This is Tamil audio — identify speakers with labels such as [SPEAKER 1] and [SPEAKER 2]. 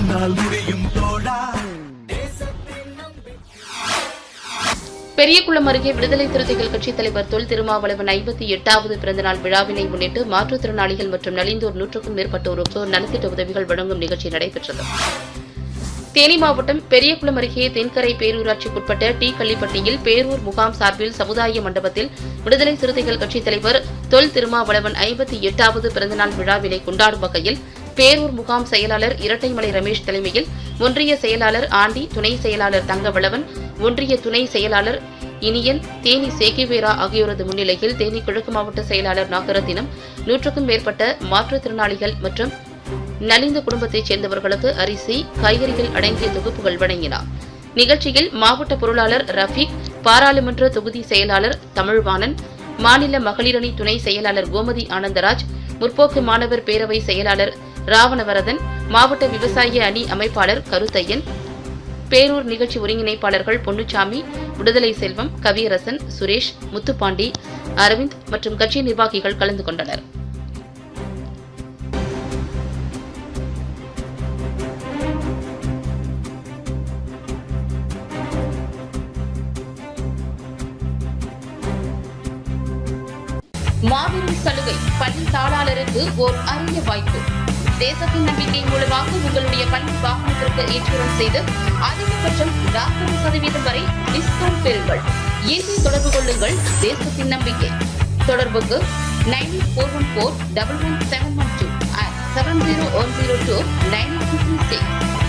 [SPEAKER 1] உன்னால் முடியும் தோழா.
[SPEAKER 2] பெரியகுளம் அருகே விடுதலை சிறுத்தைகள் கட்சித் தலைவர் தொல் திருமாவளவன் 58வது பிறந்தநாள் விழாவினை முன்னிட்டு மாற்றுத்திறனாளிகள் மற்றும் நலிந்தோர் 100க்கும் மேற்பட்டோருக்கு நலத்திட்ட உதவிகள் வழங்கும் நிகழ்ச்சி நடைபெற்றது. தேனி மாவட்டம் பெரியகுளம் அருகே தென்கரை பேரூராட்சிக்குட்பட்ட டி கள்ளிப்பட்டியில் பேரூர் முகாம் சார்பில் சமுதாய மண்டபத்தில் விடுதலை சிறுத்தைகள் கட்சித் தலைவர் தொல் திருமாவளவன் 58வது பிறந்தநாள் விழாவினை கொண்டாடும் வகையில் பேரூர் முகாம் செயலாளர் இரட்டைமலை ரமேஷ் தலைமையில் ஒன்றிய செயலாளர் ஆண்டி, துணை செயலாளர் தங்கவளவன், ஒன்றிய துணை செயலாளர் இனியன், தேனி சேகிவேரா ஆகியோரது முன்னிலையில் தேனி கிழக்கு மாவட்ட செயலாளர் நாகரத்தினம் 100க்கும் மேற்பட்ட மாற்றுத்திறனாளிகள் மற்றும் நலிந்த குடும்பத்தைச் சேர்ந்தவர்களுக்கு அரிசி, காய்கறிகள் அடங்கிய தொகுப்புகள் வழங்கினார். நிகழ்ச்சியில் மாவட்ட பொருளாளர் ரஃபீக், பாராளுமன்ற தொகுதி செயலாளர் தமிழ்வாணன், மாநில மகளிரணி துணை செயலாளர் கோமதி ஆனந்தராஜ், முற்போக்கு மாணவர் பேரவை செயலாளர் ராவணவரதன், மாவட்ட விவசாய அணி அமைப்பாளர் கருத்தையன், பேரூர் நிகழ்ச்சி ஒருங்கிணைப்பாளர்கள் பொன்னுச்சாமி, விடுதலை செல்வம், கவியரசன், சுரேஷ், முத்துப்பாண்டி, அரவிந்த் மற்றும் கட்சி நிர்வாகிகள் கலந்து கொண்டனர். மாபெரும் சலுகை, பள்ளி தாளாளருக்கு ஓர் அரிய வாய்ப்பு. தேசத்தின் நம்பிக்கை மூலமாக உங்களுடைய பள்ளி வாகனத்திற்கு இன்சூரன்ஸ் செய்து அதிகபட்சம் 40% வரை டிஸ்கவுண்ட் பெறுங்கள். இன்று தொடர்பு கொள்ளுங்கள். தேசத்தின் நம்பிக்கை. தொடர்புக்கு 9414 11712 70102966.